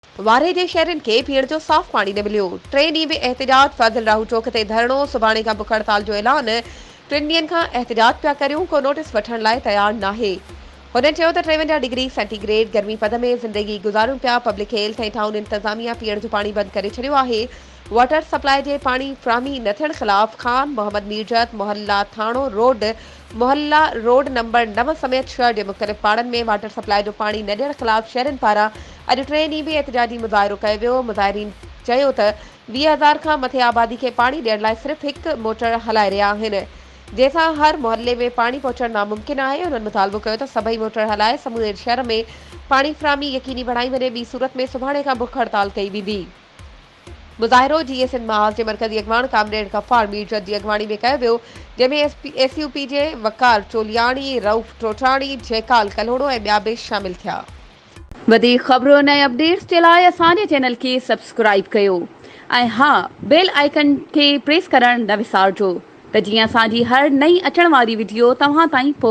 वारे जे शहरनि खे पीअण जो साफ़ पाणी न मिलियो। 3 ॾींहं में एहतिजाज, फाज़िल राहू चौक ते धरणो, सुभाणे खां बुख हड़ताल जो ऐलान। 3 ॾींहनि खां एहतिजाज पिया करियूं, को नोटिस वठण लाइ तयार नाहे। हुननि चयो त 53 डिग्री सेंटीग्रेड गर्मी पद में ज़िंदगी गुज़ारूं पिया। पब्लिक हेल्थ ऐं टाउन इंतज़ामिया पीअण जो पाणी बंदि करे छॾियो आहे। वाटर सप्लाई जे पाणी फ़राहमी न थियण ख़िलाफ़ खान मोहम्मद मीरजत मोहल्ला थाणो रोड मोहल्ला रोड नंबर 9 समेत 6 जे मुख़्तलिफ़ पाड़नि में वाटर सप्लाई जो पाणी न ॾियण ख़िलाफ़ शहरनि पारां अॼु 3 ॾींहं बि एहतिजाजी मुज़ाहिरो कयो वियो। मुज़ाहिरीन चयो त 20,000 खां मथे आबादी खे पाणी ॾियण लाइ सिर्फ़ हिकु मोटर हलाए रहिया आहिनि, जंहिंसां हर मोहल्ले में पाणी पहुचणु नामुमकिन आहे। उन्हनि मुतालबो कयो त सभई मोटर हलाए समूरे शहर में पाणी फ़राहमी यकीनी बणाई वञे। ॿी सूरत में सुभाणे खां बुख हड़ताल कई वेंदी। मुज़ाहिरो जीएसएन महाज़ जे मरकज़ी अॻवान कामरेड गफ़ार मीरजत जी अॻवानी में कयो वियो, जंहिंमें एसयूपी जे वकार चोलियाणी, रऊफ़ टोटाणी, जयकाल कलोड़ो ऐं ॿिया बि शामिल थिया। वधीक ख़बरुनि ऐं अपडेट्स जे लाइ असांजे चैनल खे सब्सक्राइब कयो ऐं हा, बेल आइकन खे प्रेस करणु न विसारिजो त जीअं असांजी हर नई अचण वारी वीडियो तव्हां ताईं पहुचे।